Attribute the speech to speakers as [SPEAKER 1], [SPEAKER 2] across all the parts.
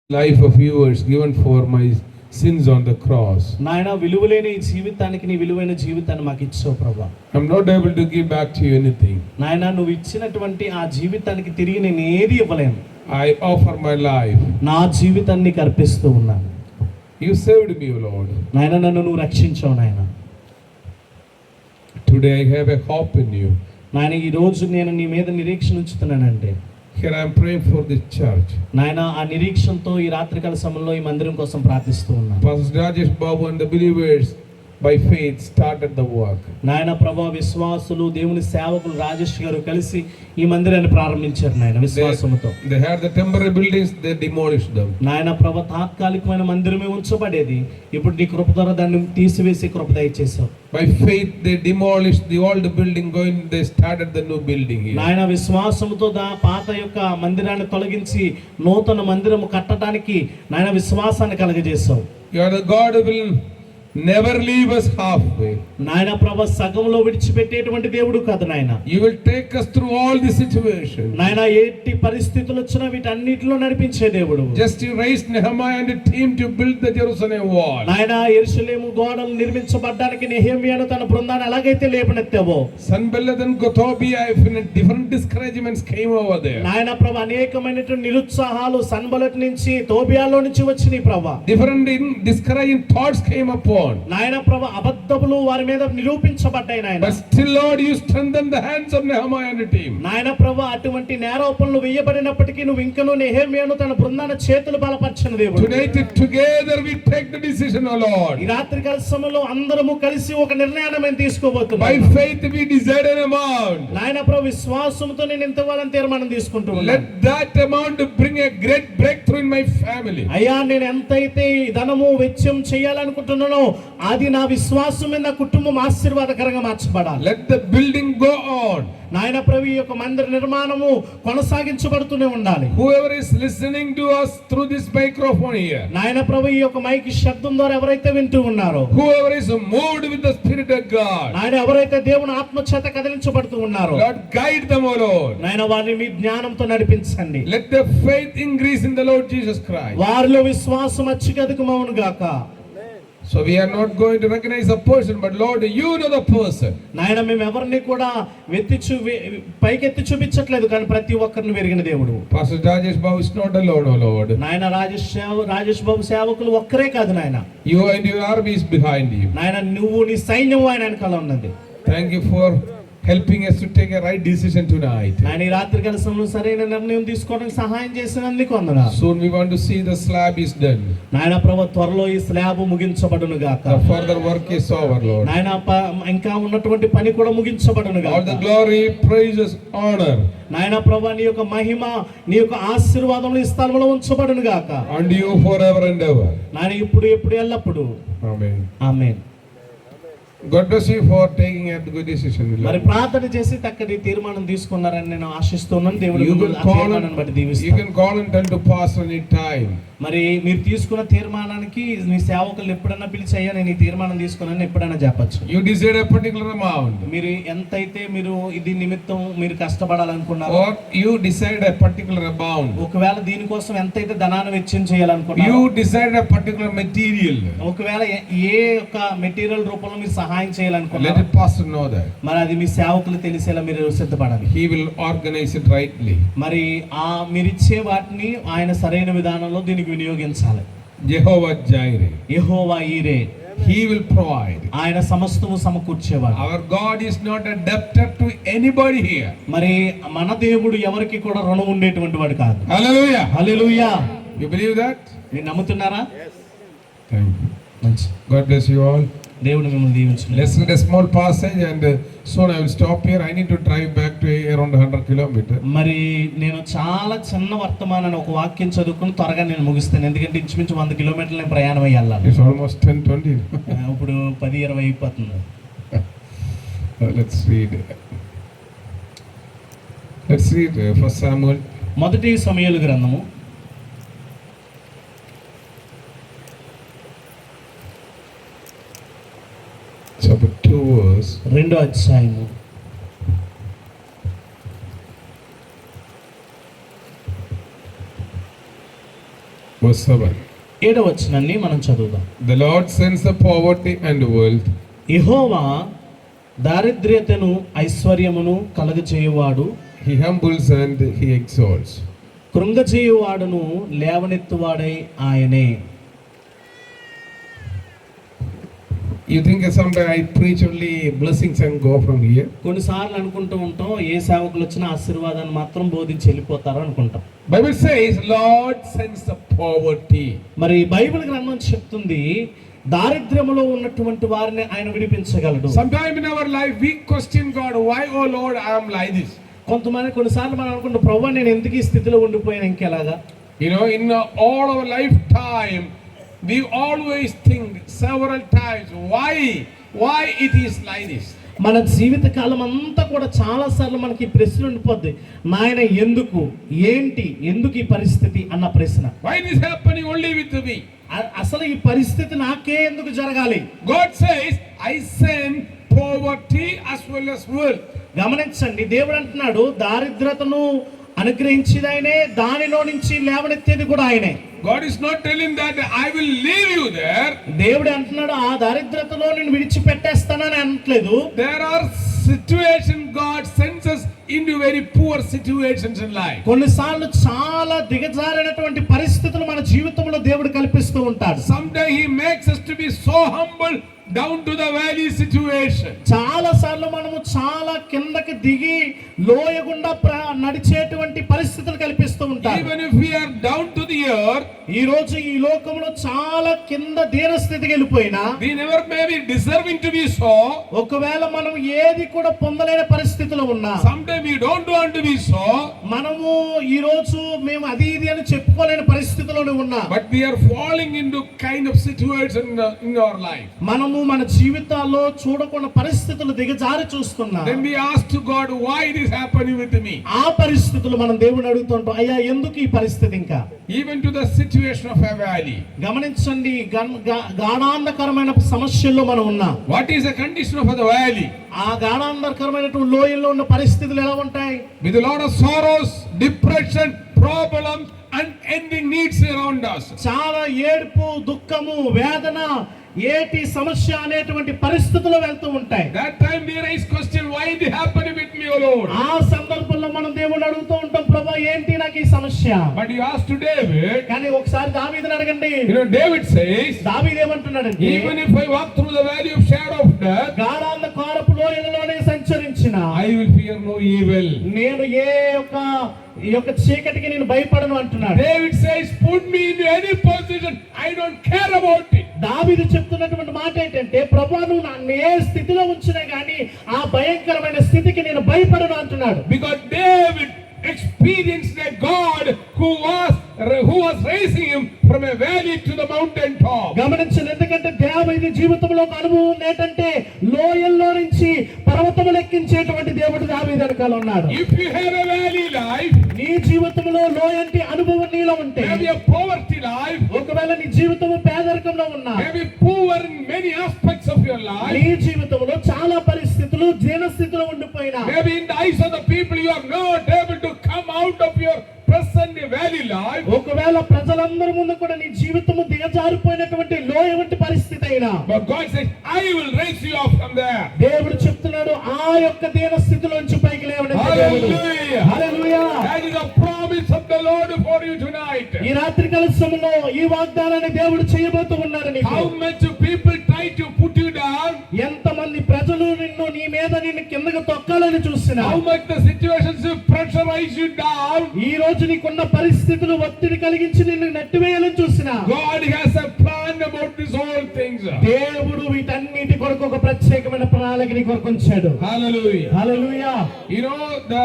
[SPEAKER 1] life of yours given for my sins on the cross.
[SPEAKER 2] నాయన విలువలేని ఈ జీవితానికి నీ విలువైన జీవితాన్ని మాకు ఇచ్చావు ప్రభా.
[SPEAKER 1] I'm not able to give back to you anything.
[SPEAKER 2] నాయన నువ్వు ఇచ్చినటువంటి ఆ జీవితానికి తిరిగి నేను ఏది ఇవ్వలేను.
[SPEAKER 1] I offer my life.
[SPEAKER 2] నా జీవితాన్ని నీకు అర్పిస్తూ ఉన్నాను.
[SPEAKER 1] You saved me, O Lord.
[SPEAKER 2] నాయన నన్ను నువ్వు రక్షించావు నాయన.
[SPEAKER 1] Today I have a hope in you.
[SPEAKER 2] నాయన ఈ రోజు నేను నీ మీద నిరీక్షణ ఉంచుతున్నానంటే
[SPEAKER 1] Here I am praying for this church.
[SPEAKER 2] నాయన ఆ నిరీక్షణతో ఈ రాత్రికాల సమయంలో ఈ మందిరం కోసం ప్రార్థిస్తూ ఉన్నాను.
[SPEAKER 1] Pastor Rajesh Babu and the believers by faith started the work.
[SPEAKER 2] నాయన ప్రభా విశ్వాసులు దేవుని సేవకులు రాజేష్ గారు కలిసి ఈ మందిరాన్ని ప్రారంభించారు నాయన విశ్వాసముతో.
[SPEAKER 1] They had the temporary buildings, they demolished them.
[SPEAKER 2] నాయన ప్రభా తాత్కాలికమైన మందిరమే ఉంచబడేది, ఇప్పుడు నీ కృప ద్వారా దాన్ని తీసివేసి కృప దయచేశావు.
[SPEAKER 1] By faith they demolished the old building, they started the new building here.
[SPEAKER 2] నాయన విశ్వాసముతో పాత యొక్క మందిరాన్ని తొలగించి నూతన మందిరము కట్టడానికి నాయన విశ్వాసాన్ని కలగజేశావు.
[SPEAKER 1] You are the God who will never leave us halfway.
[SPEAKER 2] నాయన ప్రభా సగంలో విడిచిపెట్టేటువంటి దేవుడు కాదు నాయన.
[SPEAKER 1] You will take us through all the situations.
[SPEAKER 2] నాయన ఎట్టి పరిస్థితులు వచ్చినా వీటన్నిటిలో నడిపించే దేవుడు.
[SPEAKER 1] Just you raised Nehemiah and a team to build the Jerusalem wall.
[SPEAKER 2] నాయన యెరూషలేము గోడలు నిర్మించబడడానికి నెహెమ్యాను తన బృందాన్ని ఎలాగైతే లేపనెత్తావో,
[SPEAKER 1] Sanballat and Tobiah, different discouragements came over there.
[SPEAKER 2] నాయన ప్రభా అనేకమైనటువంటి నిరుత్సాహాలు సన్బలట్ నుంచి తోబియాలో నుంచి వచ్చినాయి ప్రభా.
[SPEAKER 1] Different discouraging thoughts came upon.
[SPEAKER 2] నాయన ప్రభా అబద్ధములు వారి మీద నిరూపించబడ్డాయి నాయన.
[SPEAKER 1] But still Lord, you strengthened the hands of Nehemiah and the team.
[SPEAKER 2] నాయన ప్రభా అటువంటి నేరోపణలు వేయబడినప్పటికీ నువ్వు ఇంకనూ నెహెమ్యాను తన బృందాన్ని చేతులు బలపరిచిన దేవుడు.
[SPEAKER 1] Tonight together we take the decision, O Lord.
[SPEAKER 2] ఈ రాత్రికాల సమయంలో అందరము కలిసి ఒక నిర్ణయాన్ని మేము తీసుకోబోతున్నాం.
[SPEAKER 1] By faith we decide an amount.
[SPEAKER 2] నాయన ప్రభు విశ్వాసంతో నేను ఎంత ఇవ్వాలని తీర్మానం తీసుకుంటున్నాను.
[SPEAKER 1] Let that amount bring a great breakthrough in my family.
[SPEAKER 2] అయ్యా నేను ఎంతైతే ధనము వెచ్చం చేయాలనుకుంటున్నానో అది నా విశ్వాసం మీద నా కుటుంబం ఆశీర్వాదకరంగా మార్చబడాలి.
[SPEAKER 1] Let the building go on.
[SPEAKER 2] నాయన ప్రభు ఈ యొక్క మందిర నిర్మాణము కొనసాగించబడుతూనే ఉండాలి.
[SPEAKER 1] Whoever is listening to us through this microphone here,
[SPEAKER 2] నాయన ప్రభు ఈ యొక్క మైక్ శబ్దం ద్వారా ఎవరైతే వింటూ ఉన్నారో,
[SPEAKER 1] whoever is moved with the Spirit of God,
[SPEAKER 2] నాయన ఎవరైతే దేవుని ఆత్మ చేత కదిలించబడుతూ ఉన్నారో,
[SPEAKER 1] Lord guide them, O Lord.
[SPEAKER 2] నాయన వారిని మీ జ్ఞానంతో నడిపించండి.
[SPEAKER 1] Let their faith increase in the Lord Jesus Christ.
[SPEAKER 2] వారిలో విశ్వాసం అత్యధికమవును గాక.
[SPEAKER 1] So we are not going to recognize a person, but Lord, you know the person.
[SPEAKER 2] నాయన మేము ఎవరిని కూడా పైకెత్తి చూపించట్లేదు, కానీ ప్రతి ఒక్కరిని వెరిగిన దేవుడు.
[SPEAKER 1] Pastor Rajesh Babu is not alone, O Lord.
[SPEAKER 2] నాయన రాజేష్ బాబు సేవకులు ఒక్కరే కాదు నాయన.
[SPEAKER 1] You and your army is behind you.
[SPEAKER 2] నాయన నువ్వు నీ సైన్యం ఆయన వెనకాల ఉన్నది.
[SPEAKER 1] Thank you for helping us to take a right decision tonight.
[SPEAKER 2] నాయన ఈ రాత్రి కాల సమయంలో సరైన నిర్ణయం తీసుకోవడానికి సహాయం చేసినందుకు వందనాలు.
[SPEAKER 1] Soon we want to see the slab is done.
[SPEAKER 2] నాయన ప్రభు త్వరలో ఈ స్లాబ్ ముగించబడును గాక.
[SPEAKER 1] The further work is over, Lord.
[SPEAKER 2] నాయన ఇంకా ఉన్నటువంటి పని కూడా ముగించబడును గాక.
[SPEAKER 1] All the glory, praises, honor.
[SPEAKER 2] నాయన ప్రభు నీ యొక్క మహిమ నీ యొక్క ఆశీర్వాదములు ఈ స్థలంలో ఉంచబడును గాక.
[SPEAKER 1] And you forever and ever.
[SPEAKER 2] నాయన ఇప్పుడు ఎప్పుడు ఎల్లప్పుడు.
[SPEAKER 1] Amen.
[SPEAKER 2] Amen.
[SPEAKER 1] God bless you for taking a good decision.
[SPEAKER 2] మరి ప్రార్థన చేసి చక్కటి తీర్మానం తీసుకున్నారని నేను ఆశిస్తున్నాను. దేవుడు మిమ్మల్ని ఆ తీర్మానాన్ని బట్టి దీవిస్తాడు.
[SPEAKER 1] You can call and tell to pass any time.
[SPEAKER 2] మరి మీరు తీసుకున్న తీర్మానానికి మీ సేవకులు ఎప్పుడైనా పిలిచి అయ్యా నేను ఈ తీర్మానం తీసుకున్నాను ఎప్పుడైనా చెప్పచ్చు.
[SPEAKER 1] You decide a particular amount.
[SPEAKER 2] మీరు ఎంతైతే మీరు ఇది నిమిత్తం మీరు కష్టపడాలనుకున్నారో,
[SPEAKER 1] or you decide a particular amount.
[SPEAKER 2] ఒకవేళ దీనికోసం ఎంతైతే ధనాన్ని వెచ్చం చేయాలనుకున్నారో,
[SPEAKER 1] you decide a particular material.
[SPEAKER 2] ఒకవేళ ఏ యొక్క మెటీరియల్ రూపంలో మీరు సహాయం చేయాలనుకున్నారో,
[SPEAKER 1] let the pastor know that.
[SPEAKER 2] మరి అది మీ సేవకులు తెలిసేలా మీరు సిద్ధపడాలి.
[SPEAKER 1] He will organize it rightly.
[SPEAKER 2] మరి మీరు ఇచ్చే వాటిని ఆయన సరైన విధానంలో దీనికి వినియోగించాలి.
[SPEAKER 1] Jehovah Jireh,
[SPEAKER 2] యెహోవా ఈరే,
[SPEAKER 1] he will provide.
[SPEAKER 2] ఆయన సమస్తము సమకూర్చేవాడు.
[SPEAKER 1] Our God is not a debtor to anybody here.
[SPEAKER 2] మరి మన దేవుడు ఎవరికి కూడా రుణం ఉండేటువంటి వాడు కాదు.
[SPEAKER 1] Hallelujah.
[SPEAKER 2] Hallelujah.
[SPEAKER 1] You believe that?
[SPEAKER 2] మీరు నమ్ముతున్నారా?
[SPEAKER 1] Thank you.
[SPEAKER 2] మంచి.
[SPEAKER 1] God bless you all.
[SPEAKER 2] దేవుడు మిమ్మల్ని దీవించును.
[SPEAKER 1] Let's read a small passage and soon I will stop here. I need to drive back to around 100 kilometers.
[SPEAKER 2] మరి నేను చాలా చిన్న వర్తమానాన్ని ఒక వాక్యం చదువుకుని త్వరగా నేను ముగిస్తాను, ఎందుకంటే ఇంచుమించు 100 కిలోమీటర్లు నేను ప్రయాణం అయ్యాలి.
[SPEAKER 1] It's almost 10:20.
[SPEAKER 2] ఇప్పుడు 10:20 అయిపోతుంది.
[SPEAKER 1] Let's read. First Samuel.
[SPEAKER 2] మొదటి సమూయేలు గ్రంథము
[SPEAKER 1] chapter 2 verse
[SPEAKER 2] 2వ అధ్యాయము
[SPEAKER 1] Verse 7.
[SPEAKER 2] 7వ వచనాన్ని మనం చదువుదాం.
[SPEAKER 1] The Lord sends the poverty and wealth.
[SPEAKER 2] యెహోవా దారిద్ర్యతను ఐశ్వర్యమును కలుగజేయువాడు,
[SPEAKER 1] He humbles and He exalts.
[SPEAKER 2] కృంగజేయువాడును లేవనెత్తువాడై ఆయనే.
[SPEAKER 1] You think someday I preach only blessings and go from here?
[SPEAKER 2] కొన్నిసార్లు అనుకుంటూ ఉంటాం, ఏ సేవకులు వచ్చినా ఆశీర్వాదాన్ని మాత్రం బోధించి వెళ్ళిపోతారు అనుకుంటాం.
[SPEAKER 1] Bible says Lord sends the poverty.
[SPEAKER 2] మరి బైబిల్ గ్రంథం చెప్తుంది దారిద్ర్యములో ఉన్నటువంటి వారిని ఆయన విడిపించగలడు.
[SPEAKER 1] Sometime in our life we question God, why oh Lord I am like this?
[SPEAKER 2] కొన్నిసార్లు మనం అనుకుంటాం, ప్రభువా నేను ఎందుకు ఈ స్థితిలో ఉండిపోయాను ఇంకెలాగా.
[SPEAKER 1] You know, in all our lifetime we always think several times why it is like this.
[SPEAKER 2] మన జీవిత కాలం అంతా కూడా చాలా సార్లు మనకి ఈ ప్రశ్న ఉండిపోద్ది, నాయన ఎందుకు, ఏంటి, ఎందుకు ఈ పరిస్థితి అన్న ప్రశ్న.
[SPEAKER 1] Why it is happening only with me?
[SPEAKER 2] అసలు ఈ పరిస్థితి నాకే ఎందుకు జరగాలి?
[SPEAKER 1] God says I send poverty as well as wealth.
[SPEAKER 2] గమనించండి, దేవుడు అంటున్నాడు దారిద్రతను అనుగ్రహించేది ఆయనే, దానిలో నుంచి లేవనెత్తేది కూడా ఆయనే.
[SPEAKER 1] God is not telling that I will leave you there.
[SPEAKER 2] దేవుడు అంటున్నాడు ఆ దారిద్రతలో నేను విడిచిపెట్టేస్తానని అనట్లేదు.
[SPEAKER 1] There are situations God sends us into very poor situations in life.
[SPEAKER 2] కొన్నిసార్లు చాలా దిగజారినటువంటి పరిస్థితులు మన జీవితంలో దేవుడు కల్పిస్తూ ఉంటాడు.
[SPEAKER 1] Someday He makes us to be so humble down to the valley situation.
[SPEAKER 2] చాలా సార్లు మనము చాలా కిందకి దిగి లోయ గుండా నడిచేటువంటి పరిస్థితులు కల్పిస్తూ ఉంటారు.
[SPEAKER 1] Even if we are down to the earth,
[SPEAKER 2] ఈ రోజు ఈ లోకంలో చాలా కింద దీన స్థితికి వెళ్ళిపోయినా,
[SPEAKER 1] we never may be deserving to be so.
[SPEAKER 2] ఒకవేళ మనం ఏది కూడా పొందలేని పరిస్థితిలో ఉన్నా,
[SPEAKER 1] Someday we don't want to be so.
[SPEAKER 2] మనము ఈ రోజు మేము అది ఇది అని చెప్పుకోలేని పరిస్థితిలోనే ఉన్నా,
[SPEAKER 1] But we are falling into kind of situation in our life.
[SPEAKER 2] మనము మన జీవితాల్లో చూడకుండా పరిస్థితులు దిగజారి చూస్తున్నా,
[SPEAKER 1] Then we ask to God, why it is happening with me?
[SPEAKER 2] ఆ పరిస్థితులు మనం దేవుని అడుగుతుంటాం, అయ్యా ఎందుకు ఈ పరిస్థితి. ఇంకా
[SPEAKER 1] Even to the situation of a valley.
[SPEAKER 2] గమనించండి, గాఢాంధకరమైన సమస్యల్లో మనం ఉన్నాం.
[SPEAKER 1] What is the condition of the valley?
[SPEAKER 2] ఆ గాఢాంధకరమైనటువంటి లోయల్లో ఉన్న పరిస్థితులు ఎలా ఉంటాయి?
[SPEAKER 1] With a lot of sorrows, depression, problems, unending needs around us.
[SPEAKER 2] చాలా ఏడుపు, దుఃఖము, వేదన, ఏటి సమస్య అనేటువంటి పరిస్థితులు వెళ్తూ ఉంటాయి.
[SPEAKER 1] That time we raise question, why it happened with me, O Lord?
[SPEAKER 2] ఆ సందర్భంలో మనం దేవుని అడుగుతూ ఉంటాం, ప్రభా ఏంటి నాకు ఈ సమస్య.
[SPEAKER 1] But you ask to David,
[SPEAKER 2] కానీ ఒకసారి దావీదుని అడగండి.
[SPEAKER 1] you know, David says,
[SPEAKER 2] దావీదు ఏమంటున్నాడంటే,
[SPEAKER 1] even if I walk through the valley of shadow of death,
[SPEAKER 2] గాఢాంధకారపు లోయలలోనే సంచరించిన,
[SPEAKER 1] I will fear no evil.
[SPEAKER 2] నేను ఈ యొక్క చీకటికి నేను భయపడను అంటున్నాడు.
[SPEAKER 1] David says, put me in any position, I don't care about it.
[SPEAKER 2] దావీదు చెప్తున్నటువంటి మాట ఏంటంటే, ప్రభువా నువ్వు నన్ను ఏ స్థితిలో ఉంచినా గానీ ఆ భయంకరమైన స్థితికి నేను భయపడను అంటున్నాడు.
[SPEAKER 1] Because David experienced a God who was raising him from a valley to the mountain top.
[SPEAKER 2] గమనించండి, ఎందుకంటే దావీదు జీవితంలో ఒక అనుభవం ఉంది. ఏంటంటే లోయల్లో నుంచి పర్వతములు ఎక్కించేటువంటి దేవుడు దావీదు వెనకాల ఉన్నాడు.
[SPEAKER 1] If you have a valley life,
[SPEAKER 2] నీ జీవితంలో లోయంటి అనుభవం నీలో ఉంటే,
[SPEAKER 1] maybe a poverty life,
[SPEAKER 2] ఒకవేళ నీ జీవితము పేదరికంలో ఉన్నా,
[SPEAKER 1] maybe poor in many aspects of your life,
[SPEAKER 2] నీ జీవితంలో చాలా పరిస్థితులు దీనస్థితిలో ఉండిపోయినా,
[SPEAKER 1] maybe in the eyes of the people you are not able to come out of your present valley life,
[SPEAKER 2] ఒకవేళ ప్రజలందరి ముందు కూడా నీ జీవితము దిగజారిపోయినటువంటి లోయ వంటి పరిస్థితి అయినా,
[SPEAKER 1] but God says, I will raise you up from there.
[SPEAKER 2] దేవుడు చెప్తున్నాడు ఆ యొక్క దీన స్థితిలోంచి పైకి లేవనెత్తే దేవుడు.
[SPEAKER 1] Hallelujah.
[SPEAKER 2] Hallelujah.
[SPEAKER 1] That is a promise of the Lord for you tonight.
[SPEAKER 2] ఈ రాత్రి కాల సమయంలో ఈ వాగ్దానాన్ని దేవుడు చేయబోతూ ఉన్నాడు నీకు.
[SPEAKER 1] How much people try to put you down,
[SPEAKER 2] ఎంతమంది ప్రజలు నిన్ను కిందకి తొక్కాలని చూసినా,
[SPEAKER 1] how much the situations pressurize you down,
[SPEAKER 2] ఈ రోజు నీకున్న పరిస్థితులు ఒత్తిడి కలిగించి నిన్ను నెట్టివేయాలని చూసినా,
[SPEAKER 1] God has a plan about these whole things.
[SPEAKER 2] దేవుడు వీటన్నిటి కొరకు ఒక ప్రత్యేకమైన ప్రణాళిక నీ కొరకు ఉంచాడు.
[SPEAKER 1] Hallelujah.
[SPEAKER 2] Hallelujah.
[SPEAKER 1] You know, the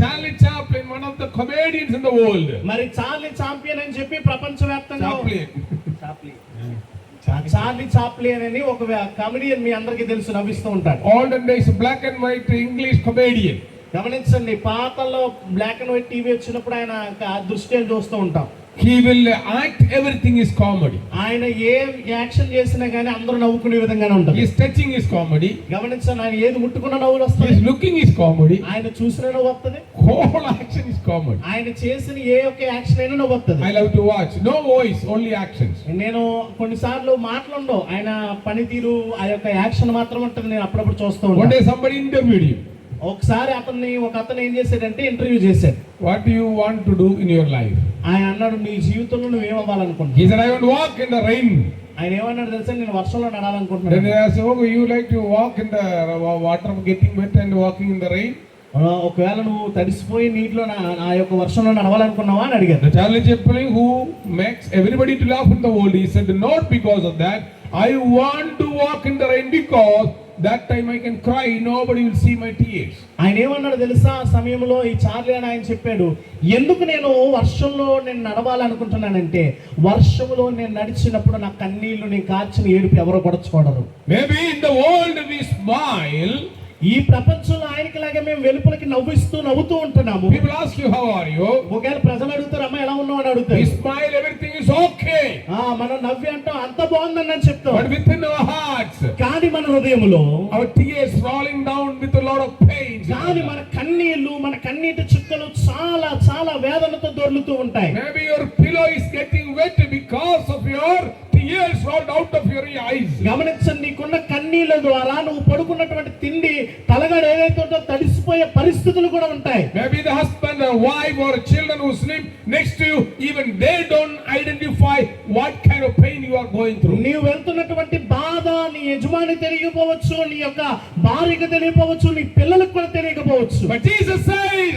[SPEAKER 1] Charlie Chaplin, one of the comedians in the world.
[SPEAKER 2] మరి చార్లీ చాంపియన్ అని చెప్పి ప్రపంచవ్యాప్తంగా చార్లీ చాప్లిన్ అని ఒక కమెడియన్ మీ అందరికీ తెలుసు, నవ్విస్తూ ఉంటాడు.
[SPEAKER 1] Olden days, black and white English comedian.
[SPEAKER 2] గమనించండి, పాతల్లో బ్లాక్ అండ్ వైట్ టీవీ వచ్చినప్పుడు ఆయన దృష్టి చూస్తూ ఉంటాం.
[SPEAKER 1] He will act, everything is comedy.
[SPEAKER 2] ఆయన ఏ యాక్షన్ చేసినా గానీ అందరూ నవ్వుకునే విధంగానే ఉంటుంది.
[SPEAKER 1] His touching is comedy.
[SPEAKER 2] గమనించండి, ఆయన ఏది ముట్టుకున్న నవ్వులు వస్తాయి.
[SPEAKER 1] His looking is comedy.
[SPEAKER 2] ఆయన చూసిన నవ్వు వస్తుంది.
[SPEAKER 1] Whole action is comedy.
[SPEAKER 2] ఆయన చేసిన ఏ ఒక్క యాక్షన్ అయినా నవ్వు వస్తుంది.
[SPEAKER 1] I love to watch. No voice, only actions.
[SPEAKER 2] నేను కొన్నిసార్లు మాటలుండవు, ఆయన పనితీరు ఆ యొక్క యాక్షన్ మాత్రం ఉంటుంది. నేను అప్పుడప్పుడు చూస్తూ
[SPEAKER 1] One
[SPEAKER 2] ఉంటాను.
[SPEAKER 1] day somebody interviewed him.
[SPEAKER 2] ఒకసారి ఒక అతను ఏం చేశాడంటే ఇంటర్వ్యూ చేశాడు.
[SPEAKER 1] What do you want to do in your life?
[SPEAKER 2] ఆయన అన్నాడు, నీ జీవితంలో నువ్వేమవ్వాలనుకుంటున్నావు?
[SPEAKER 1] He said, I want to walk in the rain.
[SPEAKER 2] ఆయన ఏమన్నాడు తెలుసా, నేను వర్షంలో
[SPEAKER 1] Then
[SPEAKER 2] నడాలనుకుంటున్నాను.
[SPEAKER 1] they asked, oh, you like to walk in the water getting wet and walking in the rain?
[SPEAKER 2] ఒకవేళ నువ్వు తడిసిపోయి నీటిలో ఆ యొక్క వర్షంలో నడవాలనుకున్నావా అని అడిగారు.
[SPEAKER 1] The Charlie Chaplin, who makes everybody to laugh in the world, he said, not because of that. I want to walk in the rain because that time I can cry, nobody will see my tears.
[SPEAKER 2] ఆయన ఏమన్నాడు తెలుసా, ఆ సమయంలో ఈ Charlie అని ఆయన చెప్పాడు, ఎందుకు నేను వర్షంలో నేను నడవాలనుకుంటున్నానంటే వర్షంలో నేను నడిచినప్పుడు నా కన్నీళ్లు నేను కార్చిన ఏడుపు ఎవరో కూడా చూడరు.
[SPEAKER 1] Maybe in the world we smile.
[SPEAKER 2] ఈ ప్రపంచంలో ఆయనకి లాగా మేము వెలుపలకి నవ్వుతూ ఉంటున్నాము.
[SPEAKER 1] People ask you, how are you?
[SPEAKER 2] ఒకవేళ ప్రజలు అడుగుతారు, అమ్మ ఎలా ఉన్నావు అని
[SPEAKER 1] We
[SPEAKER 2] అడుగుతారు.
[SPEAKER 1] smile, everything is okay.
[SPEAKER 2] మనం నవ్వి అంటాం అంత బాగుందని చెప్తాం.
[SPEAKER 1] But within our hearts,
[SPEAKER 2] కానీ మన హృదయంలో
[SPEAKER 1] our tears rolling down with a lot of pain.
[SPEAKER 2] కానీ మన కన్నీళ్లు, మన కన్నీటి చుక్కలు చాలా చాలా వేదనతో దొర్లుతూ ఉంటాయి.
[SPEAKER 1] Maybe your pillow is getting wet because of your tears rolled out of your eyes.
[SPEAKER 2] గమనించండి, నీకున్న కన్నీళ్ల ద్వారా నువ్వు పడుకున్నటువంటి తిండి తలగడ ఏదైతే ఉందో తడిసిపోయే పరిస్థితులు కూడా ఉంటాయి.
[SPEAKER 1] Maybe the husband or wife or children who sleep next to you, even they don't identify what kind of pain you are going through.
[SPEAKER 2] నీవు వెళ్తున్నటువంటి బాధ నీ యజమాని తెలియకపోవచ్చు, నీ యొక్క భార్యకు తెలియకపోవచ్చు, నీ పిల్లలకు కూడా తెలియకపోవచ్చు.
[SPEAKER 1] But Jesus says,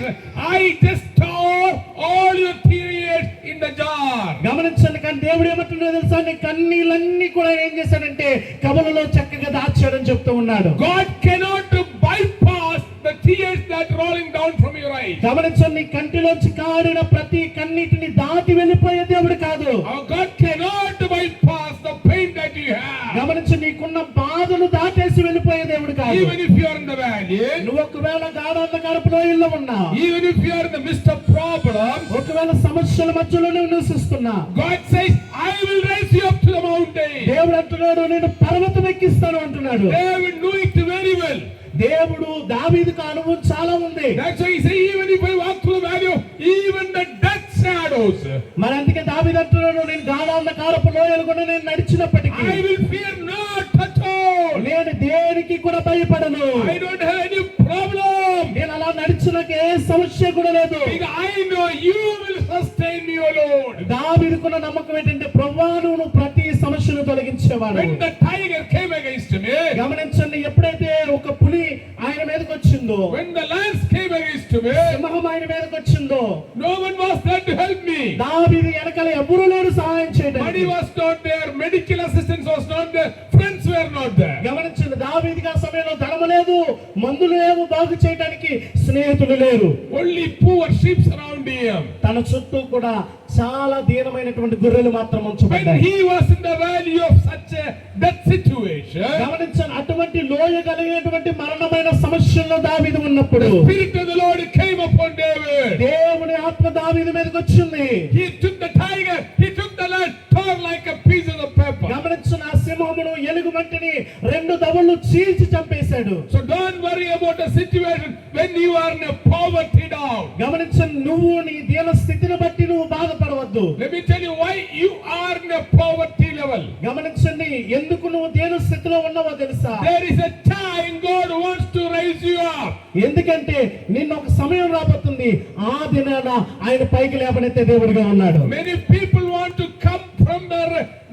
[SPEAKER 1] I just store all your tears in the jar.
[SPEAKER 2] గమనించండి, కానీ దేవుడు ఏమంటున్నాడో తెలుసా, నీ కన్నీళ్ళన్నీ కూడా ఏం చేశాడంటే కబలలో చక్కగా దాచాడని చెప్తూ ఉన్నాడు.
[SPEAKER 1] God cannot bypass the tears that rolling down from your eyes.
[SPEAKER 2] గమనించండి, నీ కంటిలోంచి కారిన ప్రతి కన్నీటిని దాటి వెళ్ళిపోయే దేవుడు కాదు.
[SPEAKER 1] Our God cannot bypass the pain that you have.
[SPEAKER 2] గమనించండి, నీకున్న బాధను దాటేసి వెళ్ళిపోయే దేవుడు కాదు.
[SPEAKER 1] Even if you are in the valley,
[SPEAKER 2] నువ్వు ఒకవేళ గాఢాంధకారపు లోయల్లో ఉన్నా,
[SPEAKER 1] even if you are in the midst of problems,
[SPEAKER 2] ఒకవేళ సమస్యల మధ్యలో నువ్వు నివసిస్తున్నా,
[SPEAKER 1] God says, I will raise you up to the mountain.
[SPEAKER 2] దేవుడు అంటున్నాడు, నేను పర్వతం ఎక్కిస్తాను అంటున్నాడు.
[SPEAKER 1] David knew it very well.
[SPEAKER 2] దేవుడు దావీదుకు అనుభవం చాలా ఉంది.
[SPEAKER 1] That's why he says, even if I walk through the valley of even the death shadows,
[SPEAKER 2] మరి అందుకే దావీదు అంటున్నాడు, నేను గాఢాంధకారపు లోయలు కూడా నేను నడిచినప్పటికీ
[SPEAKER 1] I will fear not at all.
[SPEAKER 2] నేను దేనికి కూడా భయపడను.
[SPEAKER 1] I don't have any problem.
[SPEAKER 2] నేను అలా నడిచినాక ఏ సమస్య కూడా లేదు.
[SPEAKER 1] Because I know you will sustain me, O Lord.
[SPEAKER 2] దావీదుకున్న నమ్మకం ఏంటంటే, ప్రభువా నువ్వు ప్రతి సమస్యను తొలగించేవాడు.
[SPEAKER 1] When the tiger came against me,
[SPEAKER 2] గమనించండి, ఎప్పుడైతే ఒక పులి ఆయన మీదకి వచ్చిందో,
[SPEAKER 1] when the lions came against me,
[SPEAKER 2] సింహం ఆయన మీదకి వచ్చిందో,
[SPEAKER 1] no one was there to help me.
[SPEAKER 2] దావీదు వెనకాల ఎవరు లేరు సహాయం
[SPEAKER 1] Money
[SPEAKER 2] చేయడానికి.
[SPEAKER 1] was not there, medical assistance was not there, friends were not there.
[SPEAKER 2] గమనించండి, దావీదుకి ఆ సమయంలో ధనము లేదు, మందులు లేవు, బాగు చేయడానికి స్నేహితులు లేరు.
[SPEAKER 1] Only poor sheep around him.
[SPEAKER 2] తన చుట్టూ కూడా చాలా దీనమైనటువంటి గొర్రెలు మాత్రం
[SPEAKER 1] When
[SPEAKER 2] ఉంచబడ్డాయి.
[SPEAKER 1] he was in the valley of such a death situation,
[SPEAKER 2] గమనించండి, అటువంటి లోయ కలిగినటువంటి మరణమైన సమస్యల్లో దావీదు ఉన్నప్పుడు
[SPEAKER 1] the Spirit of the Lord came upon David.
[SPEAKER 2] దేవుని ఆత్మ దావీదు మీదకి వచ్చింది.
[SPEAKER 1] He took the tiger, he took the lion, tore like a piece of paper.
[SPEAKER 2] గమనించిన ఆ సింహమును ఎలుగు వంటిని రెండు దవళ్ళు చీల్చి చంపేశాడు.
[SPEAKER 1] So don't worry about the situation when you are in a poverty down.
[SPEAKER 2] గమనించండి, నువ్వు నీ దీన స్థితిని బట్టి నువ్వు బాధపడవద్దు.
[SPEAKER 1] Let me tell you why you are in a poverty level.
[SPEAKER 2] గమనించండి, ఎందుకు నువ్వు దీన స్థితిలో ఉన్నావో తెలుసా?
[SPEAKER 1] There is a time God wants to raise you up.
[SPEAKER 2] ఎందుకంటే నిన్న ఒక సమయం రాబోతుంది, ఆ దినాన ఆయన పైకి లేపనెత్తే దేవుడిగా ఉన్నాడు.
[SPEAKER 1] Many people want to come from the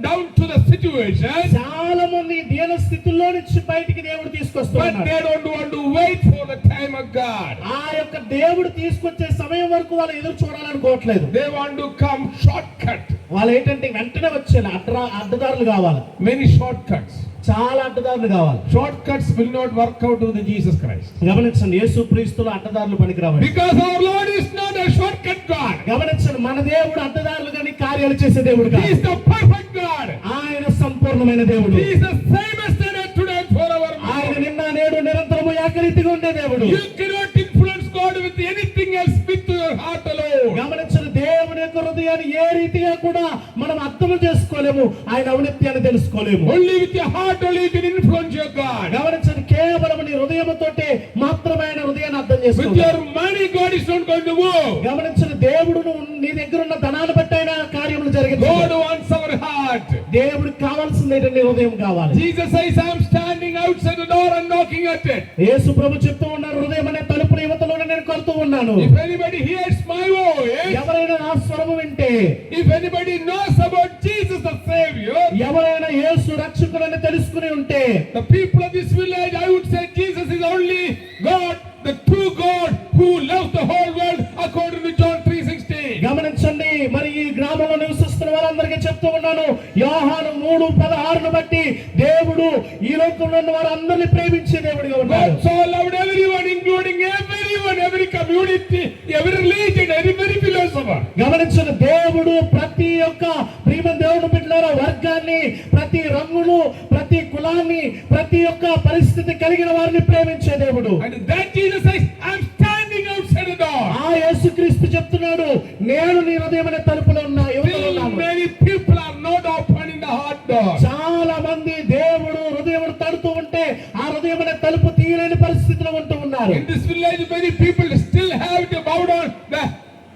[SPEAKER 1] down to the situation,
[SPEAKER 2] చాలా మంది దీన స్థితిలో నుంచి బయటికి దేవుడు
[SPEAKER 1] but
[SPEAKER 2] తీసుకొస్తున్నాడు.
[SPEAKER 1] they don't want to wait for the time of God.
[SPEAKER 2] ఆ యొక్క దేవుడు తీసుకొచ్చే సమయం వరకు వాళ్ళు ఎదురు చూడాలనుకోవట్లేదు.
[SPEAKER 1] They want to come shortcut.
[SPEAKER 2] వాళ్ళు ఏంటంటే వెంటనే వచ్చేయాలి, అడ్డదారులు కావాలి,
[SPEAKER 1] Many shortcuts.
[SPEAKER 2] చాలా అడ్డదారులు కావాలి.
[SPEAKER 1] Shortcuts will not work out with Jesus Christ.
[SPEAKER 2] గమనించండి, యేసుక్రీస్తులో అడ్డదారులు పనికిరావాలి.
[SPEAKER 1] Because our Lord is not a shortcut God.
[SPEAKER 2] గమనించండి, మన దేవుడు అడ్డదారులు కానీ కార్యాలు చేసే దేవుడు
[SPEAKER 1] He
[SPEAKER 2] కాదు.
[SPEAKER 1] is the perfect God.
[SPEAKER 2] ఆయన సంపూర్ణమైన దేవుడు.
[SPEAKER 1] He is the same yesterday, today, and forever.
[SPEAKER 2] ఆయన నిన్న నేడు నిరంతరము ఏకరీతిగా ఉండే దేవుడు.
[SPEAKER 1] You cannot influence God with anything else with your heart alone. Lord.
[SPEAKER 2] గమనించిన దేవుని యొక్క హృదయాన్ని ఏ రీతిగా కూడా మనం అర్థం చేసుకోలేము, ఆయన ఔన్నత్యాన్ని తెలుసుకోలేము.
[SPEAKER 1] Only with your heart only you can influence your God.
[SPEAKER 2] గమనించిన కేవలం నీ హృదయముతోటే మాత్రమే ఆయన హృదయాన్ని అర్థం
[SPEAKER 1] With
[SPEAKER 2] చేసుకోవాలి.
[SPEAKER 1] your money God is not going to move.
[SPEAKER 2] గమనించిన దేవుడు నీ దగ్గర ఉన్న ధనాన్ని బట్టి ఆయన కార్యములు
[SPEAKER 1] God
[SPEAKER 2] జరిగించాడు.
[SPEAKER 1] wants our heart.
[SPEAKER 2] దేవుడికి కావాల్సింది నీ హృదయం కావాలి.
[SPEAKER 1] Jesus says, I am standing outside the door and knocking at it.
[SPEAKER 2] యేసు ప్రభు చెప్తూ ఉన్నారు, హృదయం అనే తలుపుని యువతలోనే నేను కొడుతూ ఉన్నాను.
[SPEAKER 1] If anybody hears my voice,
[SPEAKER 2] ఎవరైనా నా స్వరము వింటే,
[SPEAKER 1] if anybody knows about Jesus the Savior,
[SPEAKER 2] ఎవరైనా యేసు రక్షకుడని తెలుసుకుని ఉంటే,
[SPEAKER 1] the people of this village, I would say Jesus is only God, the true God who loves the whole world according to John 3:16.
[SPEAKER 2] గమనించండి, మరి ఈ గ్రామంలో నివసిస్తున్న వారందరికీ చెప్తూ ఉన్నాను, యోహాను 3:16 బట్టి దేవుడు ఈ లోకంలో ఉన్న వారందరినీ ప్రేమించే దేవుడిగా ఉన్నాడు.
[SPEAKER 1] God so loved everyone, including everyone, every community, every religion, every philosopher.
[SPEAKER 2] గమనించిన దేవుడు ప్రతి ఒక్క ప్రియమైన దేవుని బిడ్డలారా, వర్గాన్ని, ప్రతి రంగును, ప్రతి కులాన్ని, ప్రతి ఒక్క పరిస్థితి కలిగిన వారిని ప్రేమించే దేవుడు.
[SPEAKER 1] And that Jesus says, I am standing outside the door.
[SPEAKER 2] ఆ యేసుక్రీస్తు చెప్తున్నాడు, నేను నీ హృదయం అనే తలుపులో ఉన్నా, యువతలో
[SPEAKER 1] Still
[SPEAKER 2] ఉన్నాను.
[SPEAKER 1] many people are not opening the heart door.
[SPEAKER 2] చాలా మంది దేవుడు హృదయం తడుతూ ఉంటే ఆ హృదయం అనే తలుపు తీయలేని పరిస్థితిలో ఉంటూ ఉన్నారు.
[SPEAKER 1] In this village, many people still have to bow down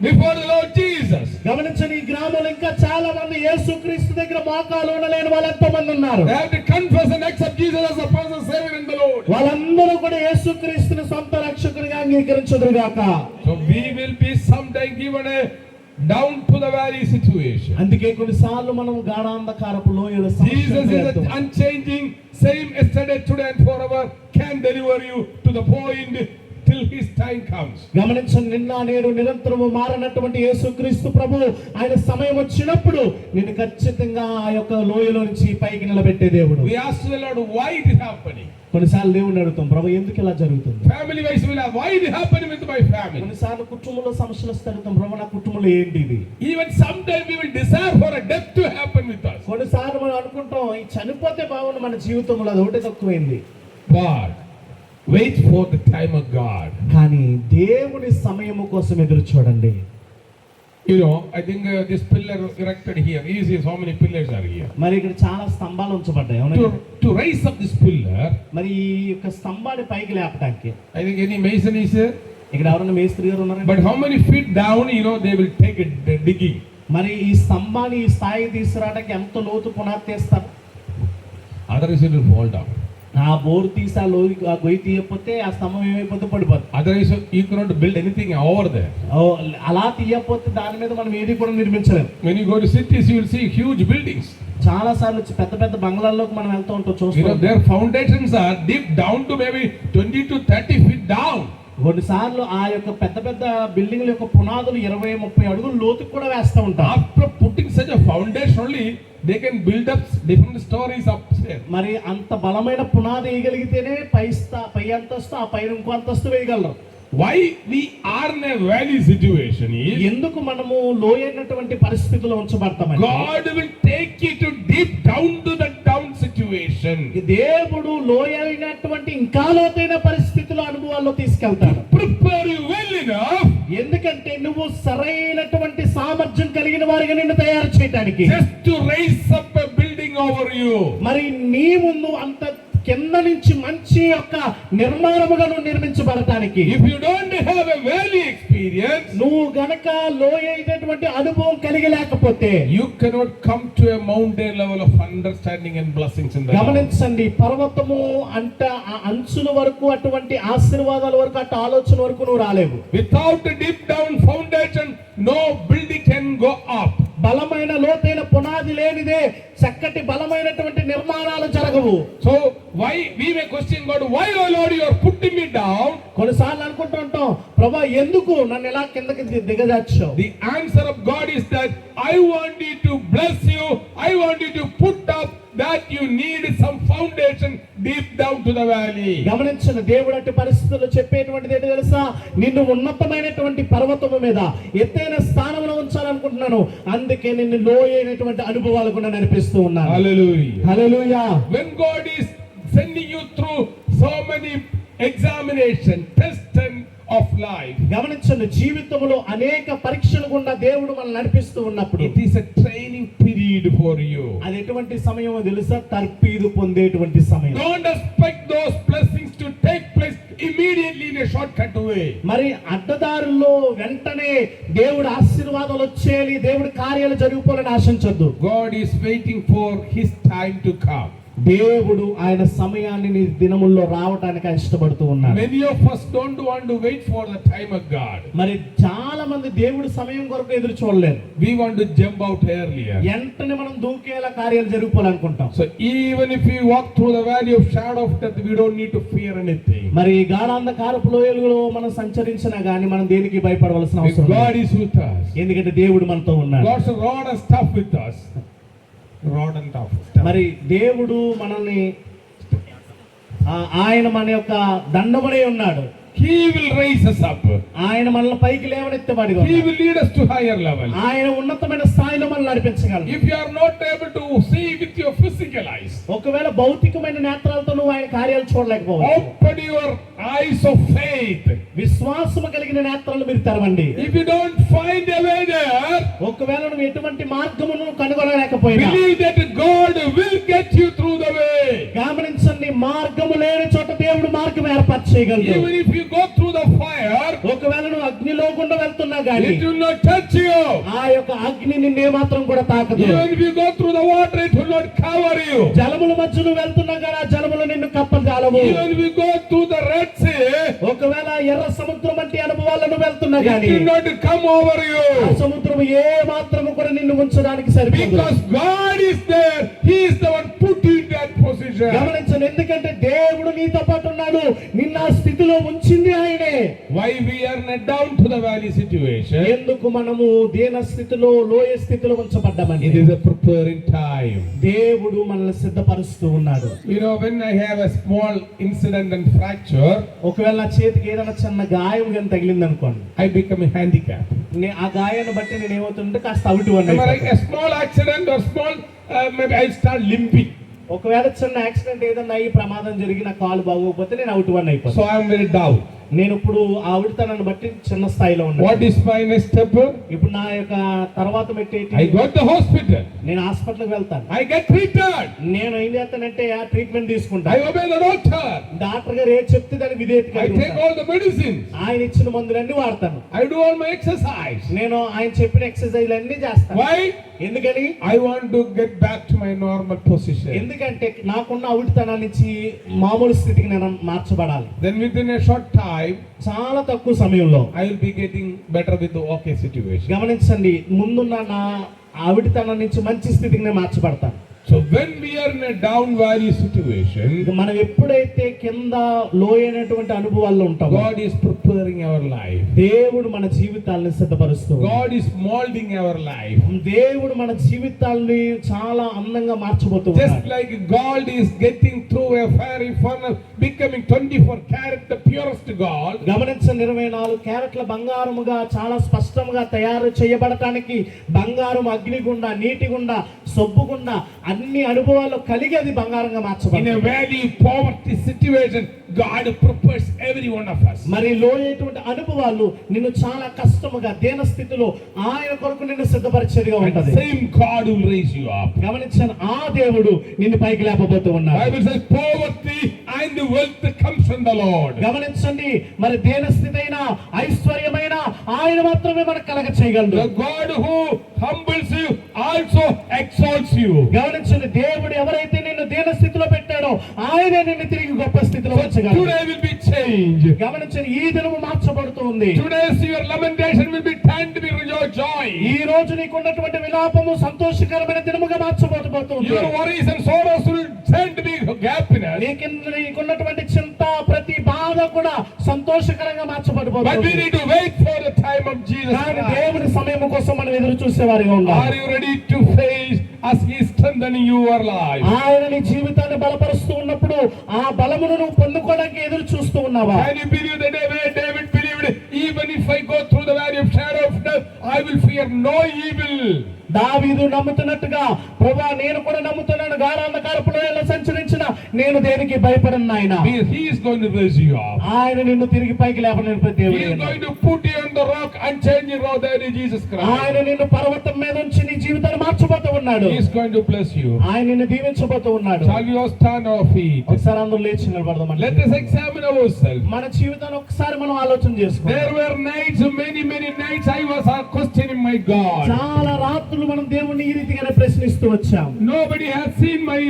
[SPEAKER 1] before the Lord Jesus.
[SPEAKER 2] గమనించని ఈ గ్రామంలో ఇంకా చాలా మంది యేసుక్రీస్తు దగ్గర మోకాలు ఉండలేని వాళ్ళు ఎంతో మంది ఉన్నారు.
[SPEAKER 1] They have to confess and accept Jesus as a personal Savior and the Lord.
[SPEAKER 2] వాళ్ళందరూ కూడా యేసుక్రీస్తుని సొంత రక్షకునిగా అంగీకరించుదురుగాక.
[SPEAKER 1] So we will be sometime given a down to the valley situation.
[SPEAKER 2] అందుకే కొన్నిసార్లు మనం గాఢాంధకారపు లోయలో
[SPEAKER 1] Jesus is unchanging, same yesterday, today and forever, can deliver you to the point till his time comes.
[SPEAKER 2] గమనించండి, నిన్న నేడు నిరంతరము మారనటువంటి యేసుక్రీస్తు ప్రభు ఆయన సమయం వచ్చినప్పుడు నిన్ను ఖచ్చితంగా ఆ యొక్క లోయలో నుంచి పైకి నిలబెట్టే దేవుడు.
[SPEAKER 1] We ask the Lord why it is happening.
[SPEAKER 2] కొన్నిసార్లు దేవుని అడుగుతాం, ప్రభు ఎందుకు ఇలా జరుగుతుంది?
[SPEAKER 1] Family wise will have why it is happening with my family.
[SPEAKER 2] కొన్నిసార్లు కుటుంబంలో సమస్యలు వస్తే అడుగుతాం, ప్రభు నా కుటుంబంలో ఏంటి ఇది?
[SPEAKER 1] Even sometime we will desire for a death to happen with us.
[SPEAKER 2] కొన్నిసార్లు మనం అనుకుంటాం, ఈ చనిపోతే బాగుండు మన జీవితంలో, అది ఒకటే తక్కువైంది.
[SPEAKER 1] But wait for the time of God.
[SPEAKER 2] కానీ దేవుని సమయము కోసం ఎదురు చూడండి.
[SPEAKER 1] You know, I think this pillar erected here. You see how many pillars are here.
[SPEAKER 2] మరి ఇక్కడ చాలా స్తంభాలు ఉంచబడ్డాయి, అవునా?
[SPEAKER 1] To raise up this pillar,
[SPEAKER 2] మరి ఈ యొక్క స్తంభాన్ని పైకి లేపడానికి
[SPEAKER 1] I think any mason is here.
[SPEAKER 2] ఇక్కడ ఎవరైనా మేస్త్రి గారు ఉన్నారా?
[SPEAKER 1] But how many feet down, you know, they will take it digging.
[SPEAKER 2] మరి ఈ స్తంభాన్ని ఈ స్థాయి తీసుకురావడానికి ఎంత లోతు పునాది తీస్తారు?
[SPEAKER 1] Otherwise it will fall down.
[SPEAKER 2] ఆ బోరు తీసి ఆ గొయ్యి తీయకపోతే ఆ స్తంభం ఏమైపోతే పడిపోతుంది.
[SPEAKER 1] Otherwise you cannot build anything over there.
[SPEAKER 2] అలా తీయకపోతే దాని మీద మనం ఏది కూడా నిర్మించలేము.
[SPEAKER 1] When you go to cities, you will see huge buildings.
[SPEAKER 2] చాలా సార్లు పెద్ద పెద్ద బంగ్లాల్లోకి మనం వెళ్తూ ఉంటాం,
[SPEAKER 1] You know,
[SPEAKER 2] చూస్తాం.
[SPEAKER 1] their foundations are deep down to maybe 20 to 30 feet down.
[SPEAKER 2] కొన్నిసార్లు ఆ యొక్క పెద్ద పెద్ద బిల్డింగ్ల యొక్క పునాదులు 20-30 అడుగులు లోతుకు కూడా వేస్తూ ఉంటారు.
[SPEAKER 1] After putting such a foundation only, they can build up different stories upstairs.
[SPEAKER 2] మరి అంత బలమైన పునాది వేయగలిగితేనే పై అంతస్తు, ఆ పైన ఇంకో అంతస్తు వేయగలరు.
[SPEAKER 1] Why we are in a valley situation is,
[SPEAKER 2] ఎందుకు మనము లోయైనటువంటి పరిస్థితిలో ఉంచబడతామని,
[SPEAKER 1] God will take you to deep down to the down situation.
[SPEAKER 2] దేవుడు లోయైనటువంటి ఇంకా లోతైన పరిస్థితుల అనుభవాల్లో తీసుకెళ్తాడు.
[SPEAKER 1] Prepare you well enough
[SPEAKER 2] ఎందుకంటే నువ్వు సరైనటువంటి సామర్థ్యం కలిగిన వారిగా నిన్ను తయారు చేయడానికి,
[SPEAKER 1] just to raise up a building over you.
[SPEAKER 2] మరి నీ ముందు అంత కింద నుంచి మంచి యొక్క నిర్మాణముగా నువ్వు నిర్మించబడటానికి.
[SPEAKER 1] If you don't have a valley experience,
[SPEAKER 2] నువ్వు గనక లోయ అయినటువంటి అనుభవం కలిగి లేకపోతే
[SPEAKER 1] you cannot come to a mountain level of understanding and blessings in the Lord.
[SPEAKER 2] గమనించండి, పర్వతము అంట ఆ అంచుల వరకు, అటువంటి ఆశీర్వాదాల వరకు, అటు ఆలోచన వరకు నువ్వు రాలేవు.
[SPEAKER 1] Without a deep down foundation, no building can go up.
[SPEAKER 2] బలమైన లోతైన పునాది లేనిదే చక్కటి బలమైనటువంటి నిర్మాణాలు జరగవు.
[SPEAKER 1] So why we may question God, why oh Lord you are putting me down?
[SPEAKER 2] కొన్నిసార్లు అనుకుంటుంటాం, ప్రభా ఎందుకు నన్ను ఇలా కిందకి దిగజార్చావు?
[SPEAKER 1] The answer of God is that I want you to bless you, I want you to put up that you need some foundation deep down to the valley.
[SPEAKER 2] గమనించిన దేవుడు అట్టి పరిస్థితుల్లో చెప్పేటువంటిది ఏంటి తెలుసా? నిన్ను ఉన్నతమైనటువంటి పర్వతము మీద ఎత్తైన స్థానంలో ఉంచాలనుకుంటున్నాను, అందుకే నిన్ను లోయైనటువంటి అనుభవాలకు నేను నడిపిస్తూ ఉన్నాను.
[SPEAKER 1] Hallelujah.
[SPEAKER 2] Hallelujah.
[SPEAKER 1] When God is sending you through so many examination, tests and of life,
[SPEAKER 2] గమనించండి, జీవితంలో అనేక పరీక్షలు గుండా దేవుడు మనల్ని నడిపిస్తూ ఉన్నప్పుడు
[SPEAKER 1] it is a training period for you.
[SPEAKER 2] అది ఎటువంటి సమయమో తెలుసా? తర్పీదు పొందేటువంటి సమయం.
[SPEAKER 1] Don't expect those blessings to take place immediately in a shortcut way.
[SPEAKER 2] మరి అడ్డదారుల్లో వెంటనే దేవుడు ఆశీర్వాదాలు వచ్చేయాలి, దేవుడి కార్యాలు జరిగిపోవాలని ఆశించొద్దు.
[SPEAKER 1] God is waiting for his time to come.
[SPEAKER 2] దేవుడు ఆయన సమయాన్ని నీ దినముల్లో రావడానికి ఆయన ఇష్టపడుతూ ఉన్నాడు.
[SPEAKER 1] Many of us don't want to wait for the time of God.
[SPEAKER 2] మరి చాలా మంది దేవుడి సమయం కొరకు ఎదురు చూడలేరు.
[SPEAKER 1] We want to jump out earlier.
[SPEAKER 2] వెంటనే మనం దూకేలా కార్యాలు జరిగిపోవాలనుకుంటాం.
[SPEAKER 1] So even if we walk through the valley of shadow of death, we don't need to fear anything.
[SPEAKER 2] మరి గాఢాంధకారపు లోయలలో మనం సంచరించినా గానీ మనం దేనికి భయపడవలసిన అవసరం లేదు.
[SPEAKER 1] God is with us.
[SPEAKER 2] ఎందుకంటే దేవుడు మనతో ఉన్నాడు.
[SPEAKER 1] God's rod and staff with us. Rod and staff.
[SPEAKER 2] మరి దేవుడు మనల్ని ఆయన మన యొక్క దండమునే ఉన్నాడు.
[SPEAKER 1] He will raise us up.
[SPEAKER 2] ఆయన మనల్ని పైకి లేవనెత్తబడిగా
[SPEAKER 1] He will lead us to higher level.
[SPEAKER 2] ఆయన ఉన్నతమైన స్థాయిలో మనల్ని నడిపించగలడు.
[SPEAKER 1] If you are not able to see with your physical eyes,
[SPEAKER 2] ఒకవేళ భౌతికమైన నేత్రాలతో నువ్వు ఆయన కార్యాలు చూడలేకపోవచ్చు,
[SPEAKER 1] open your eyes of faith.
[SPEAKER 2] విశ్వాసము కలిగిన నేత్రాలు మీరు తెరవండి.
[SPEAKER 1] If you don't find a way there,
[SPEAKER 2] ఒకవేళ నువ్వు ఎటువంటి మార్గమును కనుగొనలేకపోయినా,
[SPEAKER 1] believe that God will get you through the way.
[SPEAKER 2] గమనించండి, మార్గము లేని చోట దేవుడు మార్గం ఏర్పాటు చేయగలడు.
[SPEAKER 1] Even if you go through the fire,
[SPEAKER 2] ఒకవేళ నువ్వు అగ్నిలో గుండా వెళ్తున్నా గానీ
[SPEAKER 1] it will not touch you.
[SPEAKER 2] ఆ యొక్క అగ్ని నిన్నే మాత్రం కూడా తాకదు.
[SPEAKER 1] Even if you go through the water, it will not cover you.
[SPEAKER 2] జలముల మధ్య నువ్వు వెళ్తున్నా గానీ ఆ జలములు నిన్ను కప్పజాలవు.
[SPEAKER 1] Even if you go through the Red Sea,
[SPEAKER 2] ఒకవేళ ఎర్ర సముద్రం వంటి అనుభవాలను వెళ్తున్నా
[SPEAKER 1] it
[SPEAKER 2] గానీ
[SPEAKER 1] will not come over
[SPEAKER 2] ఆ
[SPEAKER 1] you.
[SPEAKER 2] సముద్రం ఏ మాత్రము కూడా నిన్ను ఉంచడానికి సరిపోదు.
[SPEAKER 1] Because God is there. He is the one put you in that position.
[SPEAKER 2] గమనించండి, ఎందుకంటే దేవుడు నీతో పాటు ఉన్నాడు, నిన్న ఆ స్థితిలో ఉంచింది ఆయనే.
[SPEAKER 1] Why we are not down to the valley situation?
[SPEAKER 2] ఎందుకు మనము దీన స్థితిలో, లోయ స్థితిలో ఉంచబడ్డామంటే
[SPEAKER 1] It is a preparing time.
[SPEAKER 2] దేవుడు మనల్ని సిద్ధపరుస్తూ ఉన్నాడు.
[SPEAKER 1] You know, when I have a small incident and fracture,
[SPEAKER 2] ఒకవేళ నా చేతికి ఏదైనా చిన్న గాయం కానీ తగిలింది అనుకోండి,
[SPEAKER 1] I become a handicap.
[SPEAKER 2] ఆ గాయాన్ని బట్టి నేను ఏమవుతుంటే కాస్త అవిటి
[SPEAKER 1] Am I like a small accident or small, maybe I start limping.
[SPEAKER 2] ఒకవేళ చిన్న యాక్సిడెంట్ ఏదన్నా అయ్యి ప్రమాదం జరిగి నా కాలు బాగోకపోతే నేను అవుట్ వన్ అయిపోతాను.
[SPEAKER 1] So I am very down.
[SPEAKER 2] నేను ఇప్పుడు ఆ ఆవిడతనాన్ని బట్టి చిన్న స్థాయిలో ఉన్నాను.
[SPEAKER 1] What is my next step?
[SPEAKER 2] ఇప్పుడు నా యొక్క తర్వాత పెట్టేటి
[SPEAKER 1] I go to the hospital.
[SPEAKER 2] నేను హాస్పిటల్కి వెళ్తాను.
[SPEAKER 1] I get treated.
[SPEAKER 2] నేను ఏం చేస్తానంటే ఆ ట్రీట్మెంట్ తీసుకుంటాను.
[SPEAKER 1] I obey the doctor.
[SPEAKER 2] Doctor గారు ఏది చెప్తే దానికి విధేయత
[SPEAKER 1] I take all the medicines.
[SPEAKER 2] ఆయన ఇచ్చిన మందులన్నీ వాడతాను.
[SPEAKER 1] I do all my exercise.
[SPEAKER 2] నేను ఆయన చెప్పిన ఎక్సర్సైజ్ అన్ని చేస్తాను.
[SPEAKER 1] Why?
[SPEAKER 2] ఎందుకని?
[SPEAKER 1] I want to get back to my normal position.
[SPEAKER 2] ఎందుకంటే నాకున్న అవిటితనాన్ని నుంచి మామూలు స్థితికి నేను మార్చబడాలి.
[SPEAKER 1] Then within a short time,
[SPEAKER 2] చాలా తక్కువ సమయంలో
[SPEAKER 1] I will be getting better with the okay situation.
[SPEAKER 2] గమనించండి, ముందున్న నా ఆవిటితనం నుంచి మంచి స్థితికి నేను మార్చబడతాను.
[SPEAKER 1] So when we are in a down valley situation,
[SPEAKER 2] మనం ఎప్పుడైతే కింద లోయైనటువంటి అనుభవాల్లో ఉంటామో
[SPEAKER 1] God is preparing our life.
[SPEAKER 2] దేవుడు మన జీవితాలను సిద్ధపరుస్తూ
[SPEAKER 1] God is molding our life.
[SPEAKER 2] దేవుడు మన జీవితాల్ని చాలా అందంగా మార్చబోతున్నాడు.
[SPEAKER 1] Just like gold is getting through a fiery furnace, becoming 24 carat the purest gold.
[SPEAKER 2] గమనించండి, 24 క్యారెట్ల బంగారముగా చాలా స్పష్టంగా తయారు చేయబడటానికి బంగారం అగ్ని గుండా, నీటి గుండా, సొబ్బు గుండా అన్ని అనుభవాల్లో కలిగి అది బంగారంగా
[SPEAKER 1] In
[SPEAKER 2] మార్చబడింది.
[SPEAKER 1] a valley poverty situation, God prepares every one of us.
[SPEAKER 2] మరి లోయటువంటి అనుభవాలు నిన్ను చాలా కష్టముగా దీన స్థితిలో ఆయన కొరకు నిన్ను సిద్ధపరిచేదిగా
[SPEAKER 1] And
[SPEAKER 2] ఉంటది.
[SPEAKER 1] same God will raise you up.
[SPEAKER 2] గమనించాను, ఆ దేవుడు నిన్ను పైకి లేపబోతూ ఉన్నాడు.
[SPEAKER 1] Bible says poverty and the wealth comes from the Lord.
[SPEAKER 2] గమనించండి, మరి దీన స్థితి అయినా ఐశ్వర్యమైన ఆయన మాత్రమే మనకు కలగ చేయగలడు.
[SPEAKER 1] The God who humbles you also exalts you.
[SPEAKER 2] గమనించండి, దేవుడు ఎవరైతే నిన్ను దీన స్థితిలో పెట్టాడో ఆయనే నిన్ను తిరిగి గొప్ప స్థితిలో
[SPEAKER 1] So
[SPEAKER 2] ఉంచగలడు.
[SPEAKER 1] today will be change.
[SPEAKER 2] గమనించండి, ఈ దినము మార్చబడుతూ ఉంది.
[SPEAKER 1] Today's your lamentation will be turned to be your joy.
[SPEAKER 2] ఈ రోజు నీకున్నటువంటి విలాపము సంతోషకరమైన దినముగా మార్చబోతుంది.
[SPEAKER 1] Your worries and sorrows will turn to be happiness.
[SPEAKER 2] నీకున్నటువంటి చింత, ప్రతి బాధ కూడా సంతోషకరంగా
[SPEAKER 1] But we
[SPEAKER 2] మార్చబడిపోతుంది.
[SPEAKER 1] need to wait for the time of Jesus
[SPEAKER 2] కానీ
[SPEAKER 1] Christ.
[SPEAKER 2] దేవుని సమయం కోసం మనం ఎదురు చూసేవారిగా
[SPEAKER 1] Are
[SPEAKER 2] ఉండాలి.
[SPEAKER 1] you ready to face as He is strengthening your life?
[SPEAKER 2] ఆయన నీ జీవితాన్ని బలపరుస్తూ ఉన్నప్పుడు ఆ బలమును నువ్వు పొందుకోవడానికి ఎదురు చూస్తూ ఉన్నావా?
[SPEAKER 1] Can you believe the way David believed? Even if I go through the valley of shadow of death, I will fear no evil.
[SPEAKER 2] దావీదు నమ్ముతున్నట్టుగా ప్రభువా నేను కూడా నమ్ముతున్నాను, గాఢాంధకారపు లోయలో సంచరించిన నేను దేనికి భయపడను నాయన.
[SPEAKER 1] He is going to raise you up.
[SPEAKER 2] ఆయన నిన్ను తిరిగి పైకి లేపలేని
[SPEAKER 1] He is going to put you on the rock and change your road. That is Jesus Christ.
[SPEAKER 2] ఆయన నిన్ను పర్వతం మీద ఉంచి నీ జీవితాన్ని మార్చబోతూ ఉన్నాడు.
[SPEAKER 1] He is going to bless you.
[SPEAKER 2] ఆయన నిన్ను దీవించబోతూ ఉన్నాడు.
[SPEAKER 1] Shall we all stand on our feet?
[SPEAKER 2] ఒకసారి అందరూ లేచి నిలబడదాం.
[SPEAKER 1] Let us examine ourselves.
[SPEAKER 2] మన జీవితాన్ని ఒకసారి మనం ఆలోచన చేసుకుందాం.
[SPEAKER 1] There were nights, many nights I was questioning my God.
[SPEAKER 2] చాలా రాత్రులు మనం దేవుణ్ణి ఈ రీతిగానే ప్రశ్నిస్తూ వచ్చాం.
[SPEAKER 1] Nobody has seen my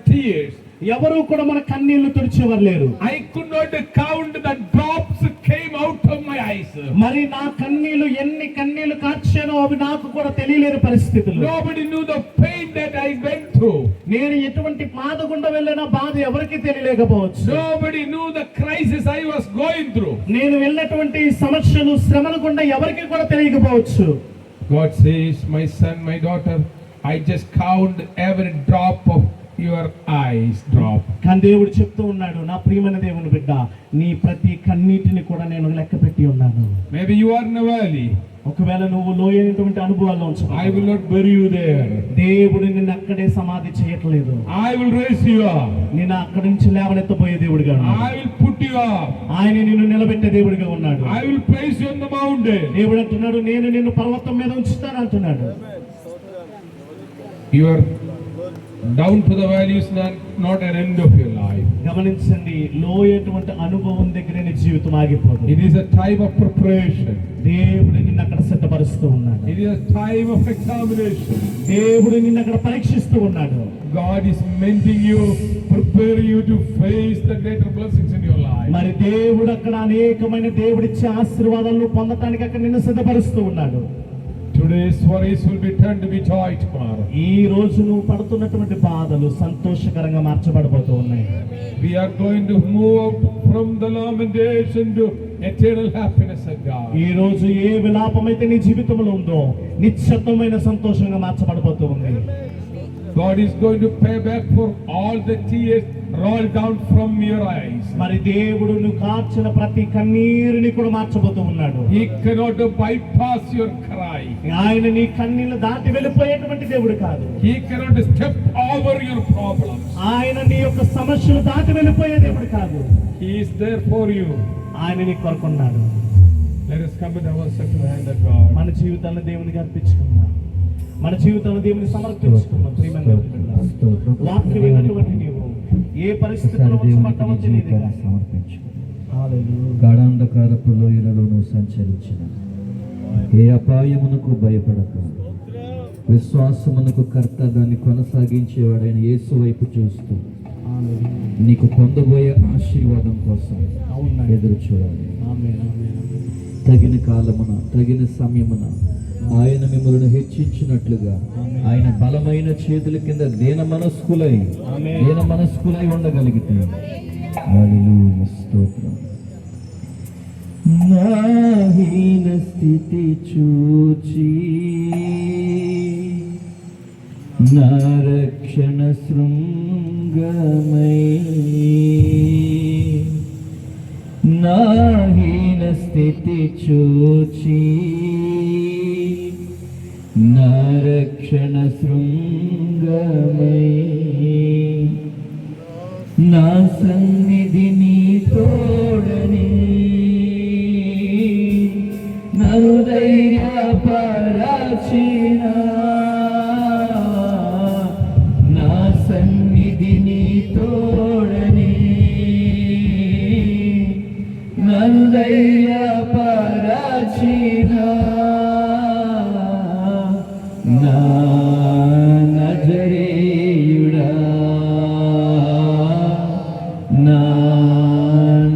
[SPEAKER 1] tears.
[SPEAKER 2] ఎవరు కూడా మన కన్నీళ్లు తుడిచేవారు లేరు.
[SPEAKER 1] I could not count the drops came out of my eyes.
[SPEAKER 2] మరి నా కన్నీళ్లు ఎన్ని కన్నీళ్లు కార్చానో అవి నాకు కూడా తెలియలేని పరిస్థితులు.
[SPEAKER 1] Nobody knew the pain that I went through.
[SPEAKER 2] నేను ఎటువంటి బాధ గుండా వెళ్ళిన బాధ ఎవరికి తెలియలేకపోవచ్చు.
[SPEAKER 1] Nobody knew the crisis I was going through.
[SPEAKER 2] నేను వెళ్ళినటువంటి సమస్యలు శ్రమల గుండా ఎవరికి కూడా తెలియకపోవచ్చు.
[SPEAKER 1] God says, my son, my daughter, I just count every drop of your eyes drop.
[SPEAKER 2] కానీ దేవుడు చెప్తూ ఉన్నాడు, నా ప్రియమైన దేవుని బిడ్డ, నీ ప్రతి కన్నీటిని కూడా నేను లెక్క పెట్టి ఉన్నాను.
[SPEAKER 1] Maybe you are in a valley.
[SPEAKER 2] ఒకవేళ నువ్వు లోయైనటువంటి అనుభవాల్లో ఉంచు,
[SPEAKER 1] I will not bury you there.
[SPEAKER 2] దేవుడు నిన్ను అక్కడే సమాధి చేయట్లేదు.
[SPEAKER 1] I will raise you up.
[SPEAKER 2] నేను అక్కడి నుంచి లేవనెత్తబోయే దేవుడిగా ఉన్నాడు.
[SPEAKER 1] I will put you up.
[SPEAKER 2] ఆయన నిన్ను నిలబెట్టే దేవుడిగా ఉన్నాడు.
[SPEAKER 1] I will place you on the mountain.
[SPEAKER 2] దేవుడు అంటున్నాడు, నేను నిన్ను పర్వతం మీద ఉంచుతాను అంటున్నాడు.
[SPEAKER 1] You are down to the valley is not an end of your life.
[SPEAKER 2] గమనించండి, లోయటువంటి అనుభవం దగ్గర నీ జీవితం ఆగిపోదు.
[SPEAKER 1] It is a time of preparation.
[SPEAKER 2] దేవుడు నిన్ను అక్కడ సిద్ధపరుస్తూ ఉన్నాడు.
[SPEAKER 1] It is a time of examination.
[SPEAKER 2] దేవుడు నిన్ను అక్కడ పరీక్షిస్తూ ఉన్నాడు.
[SPEAKER 1] God is mending you, preparing you to face the greater blessings in your life.
[SPEAKER 2] మరి దేవుడు అక్కడ అనేకమైన దేవుడిచ్చే ఆశీర్వాదాలను పొందటానికి అక్కడ నిన్ను సిద్ధపరుస్తూ ఉన్నాడు.
[SPEAKER 1] Today's worries will be turned to be joy tomorrow.
[SPEAKER 2] ఈ రోజు నువ్వు పడుతున్నటువంటి బాధలు సంతోషకరంగా మార్చబడబోతూ ఉన్నాయి.
[SPEAKER 1] We are going to move out from the lamentation to eternal happiness of God.
[SPEAKER 2] ఈ రోజు ఏ విలాపమైతే నీ జీవితంలో ఉందో నిశ్శబ్దమైన సంతోషంగా మార్చబడబోతూ ఉంది.
[SPEAKER 1] God is going to pay back for all the tears rolled down from your eyes.
[SPEAKER 2] మరి దేవుడు నువ్వు కార్చిన ప్రతి కన్నీరుని కూడా మార్చబోతూ ఉన్నాడు.
[SPEAKER 1] He cannot bypass your cry.
[SPEAKER 2] ఆయన నీ కన్నీళ్లు దాటి వెళ్ళిపోయేటువంటి దేవుడు కాదు.
[SPEAKER 1] He cannot step over your problems.
[SPEAKER 2] ఆయన నీ యొక్క సమస్యలు దాటి వెళ్ళిపోయే దేవుడు కాదు.
[SPEAKER 1] He is there for you.
[SPEAKER 2] ఆయన నీ కొరకున్నాడు.
[SPEAKER 1] Let us commit ourselves to the hand of God.
[SPEAKER 2] మన జీవితాలను దేవునికి అర్పించుకుందాం. మన జీవితాలను దేవునికి సమర్పించుకుందాం. ప్రియమైన దేవుని బిడ్డ, వాక్యం విన్నటువంటి నీవు ఏ పరిస్థితిలో ఉంచబడ్డావో తెలియదు.
[SPEAKER 3] గాఢాంధకారపు లోయలలో నువ్వు సంచరించిన ఏ అపాయమునకు భయపడక విశ్వాసమునకు కర్త దాన్ని కొనసాగించేవాడైన యేసు వైపు చూస్తూ నీకు పొందబోయే ఆశీర్వాదం కోసం ఎదురు చూడాలి. తగిన కాలమున తగిన సమయమున ఆయన మిమ్మల్ని హెచ్చించినట్లుగా ఆయన బలమైన చేతుల కింద దీన మనస్కులై ఉండగలిగితే హల్లెలూయా, స్తోత్రం. నా హీన స్థితి చూచి నా రక్షణ శృంగమై, నా హీన స్థితి చూచి నా రక్షణ శృంగమై, నా సన్నిధిని తోడని నన్ను ధైర్యపరచిన, నా సన్నిధిని తోడని నన్ను ధైర్యపరచిన నా నజరేయుడా, నా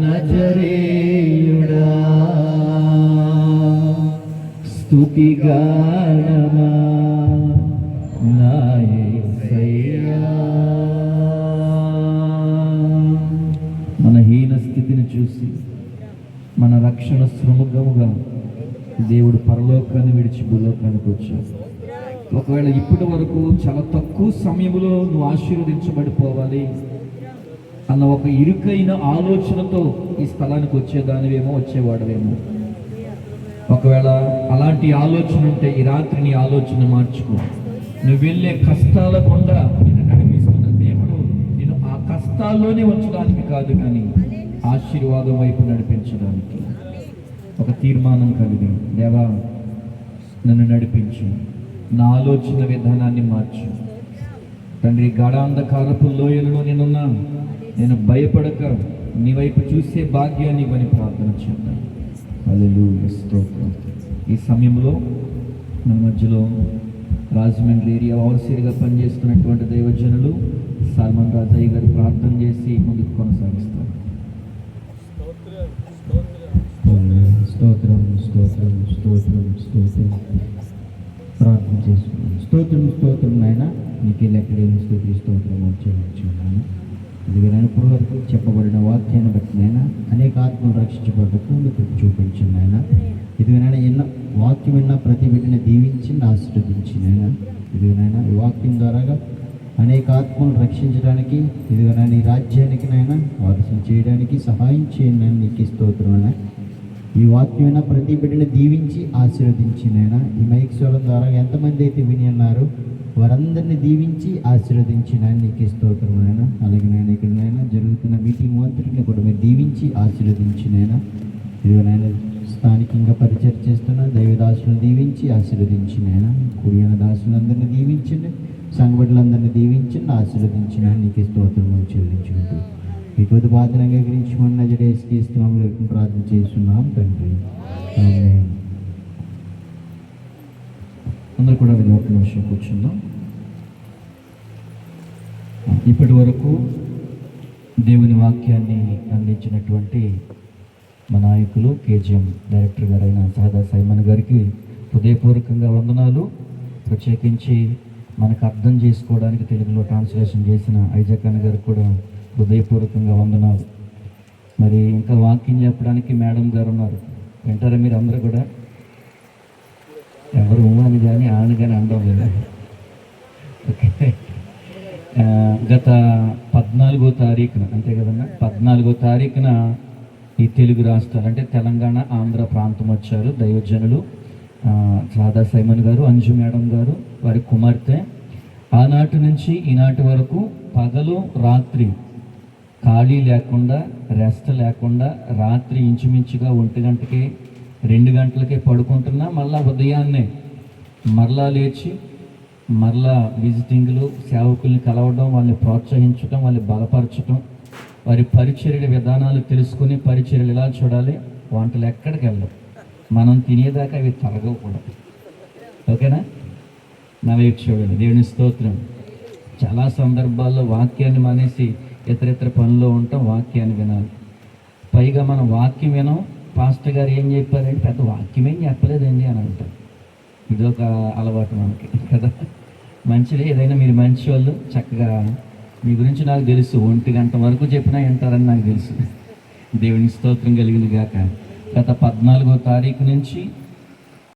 [SPEAKER 3] నజరేయుడా, స్తుతిగానమా నా యేసయ్యా. మన హీన స్థితిని చూసి మన రక్షణ శృంగముగా దేవుడు పరలోకాన్ని విడిచి భూలోకానికి వచ్చాడు. ఒకవేళ ఇప్పటి వరకు చాలా తక్కువ సమయంలో నువ్వు ఆశీర్వదించబడిపోవాలి అన్న ఒక ఇరుకైన ఆలోచనతో ఈ స్థలానికి వచ్చేదానివేమో వచ్చేవాడవేమో, ఒకవేళ అలాంటి ఆలోచన ఉంటే ఈ రాత్రి నీ ఆలోచన మార్చుకో. నువ్వు వెళ్ళే కష్టాల గుండా నిన్ను నడిపిస్తున్న దేవుడు నేను ఆ కష్టాల్లోనే ఉంచడానికి కాదు, కానీ ఆశీర్వాదం వైపు నడిపించడానికి ఒక తీర్మానం కలిగి, దేవా నన్ను నడిపించు, నా ఆలోచన విధానాన్ని మార్చు తండ్రి. గాఢాంధకారపు లోయలలో నేనున్నాను, నేను భయపడక నీ వైపు చూసే భాగ్యాన్ని ఇవ్వని ప్రార్థన చేద్దాం. హల్లెలూయా, స్తోత్రం. ఈ సమయంలో మన మధ్యలో రాజమండ్రి ఏరియా ఓవర్సీర్గా పనిచేస్తున్నటువంటి దైవజనులు సల్మాన్ రాజయ్య గారు ప్రార్థన చేసి ముందుకు కొనసాగిస్తారు.
[SPEAKER 4] స్తోత్రం స్తోత్రం స్తోత్రం స్తోత్రం. ప్రార్థన చేసుకున్నాను. స్తోత్రం స్తోత్రం నాయన, నీకే లెక్కలేని స్తుతి స్తోత్రం చెల్లించున్నాను. ఇదిగైనా ఇప్పుడు వరకు చెప్పబడిన వాక్యాన్ని బట్టి నాయన అనేక ఆత్మలు రక్షించబడ్డకు మీకు చూపించింది నాయన. ఇదిగైనా ఎన్నో వాక్యం విన్న ప్రతి బిడ్డని దీవించి ఆశీర్వదించినైనా. ఇదిగైనా ఈ వాక్యం ద్వారాగా అనేక ఆత్మలు రక్షించడానికి, ఇదిగైనా నీ రాజ్యానికి నాయన వారసులు చేయడానికి సహాయం చేయండి అని నీకు స్తోత్రం. ఈ వాక్యమైన ప్రతి బిడ్డని దీవించి ఆశీర్వదించినైనా. ఈ మైక్ స్వరం ద్వారా ఎంతమంది అయితే విని అన్నారు వారందరినీ దీవించి ఆశీర్వదించిన నీకు స్తోత్రమైనా. అలాగే నేను ఇక్కడనైనా జరుగుతున్న మీటింగ్ అంతటిని కూడా మీరు దీవించి ఆశీర్వదించినైనా. ఇదిగోనైనా స్థానికంగా పరిచయం చేస్తున్న దైవదాసులను దీవించి ఆశీర్వదించినైనా. కూడిన దాసులందరినీ దీవించండి, సంఘబిడ్డలందరినీ దీవించండి, ఆశీర్వదించిన నీకు స్తోత్రము చెల్లించుకుంటూ ఈ కొద్ది బాధను అంగీకరించుకుని నజరేసుకి ఇస్తున్నాము ప్రార్థన చేస్తున్నాం తండ్రి. ఆమేన్.
[SPEAKER 3] అందరూ కూడా మీరు ఒక నిమిషం కూర్చుందాం. ఇప్పటి వరకు దేవుని వాక్యాన్ని అందించినటువంటి మా నాయకులు కేజీఎం డైరెక్టర్ గారైన సహదా సైమన్ గారికి హృదయపూర్వకంగా వందనాలు. ప్రత్యేకించి మనకు అర్థం చేసుకోవడానికి తెలుగులో ట్రాన్స్లేషన్ చేసిన ఐజాక్ అన్న గారికి కూడా హృదయపూర్వకంగా వందనాలు. మరి ఇంకా వాక్యం చెప్పడానికి మేడం గారు ఉన్నారు, వింటారా మీరు అందరూ కూడా? ఎవరు అని కానీ ఆని కానీ అనడం లేదా? ఓకే. గత 14వ తారీఖున అంతే కదన్నా, 14వ తారీఖున ఈ తెలుగు రాష్ట్రాలు అంటే తెలంగాణ ఆంధ్ర ప్రాంతం వచ్చారు దైవజనులు సాదా సైమన్ గారు, అంజు మేడం గారు, వారి కుమార్తె. ఆనాటి నుంచి ఈనాటి వరకు పగలు రాత్రి ఖాళీ లేకుండా, రెస్ట్ లేకుండా, రాత్రి ఇంచుమించుగా 1 గంటకి 2 గంటలకే పడుకుంటున్నా, మళ్ళా ఉదయాన్నే మరలా లేచి మరలా విజిటింగ్లు, సేవకుల్ని కలవడం, వాళ్ళని ప్రోత్సహించడం, వాళ్ళని బలపరచడం, వారి పరిచర్య విధానాలు తెలుసుకుని పరిచర్యలు ఎలా చూడాలి, వంటలు ఎక్కడికి వెళ్ళవు, మనం తినేదాకా అవి తరగవు కూడా. ఓకేనా? నా వైపు చూడండి. దేవుని స్తోత్రం. చాలా సందర్భాల్లో వాక్యాన్ని మానేసి ఇతర పనుల్లో ఉంటాం, వాక్యాన్ని వినాలి. పైగా మనం వాక్యం వినం, పాస్టర్ గారు ఏం చెప్పారంటే పెద్ద వాక్యం ఏం చెప్పలేదండి అని అంటాం. ఇదొక అలవాటు మనకి కదా. మంచిది, ఏదైనా మీరు మంచి వాళ్ళు, చక్కగా మీ గురించి నాకు తెలుసు, 1 గంట వరకు చెప్పినా వింటారని నాకు తెలుసు. దేవుని స్తోత్రం కలిగింది గాక. గత 14వ తారీఖు నుంచి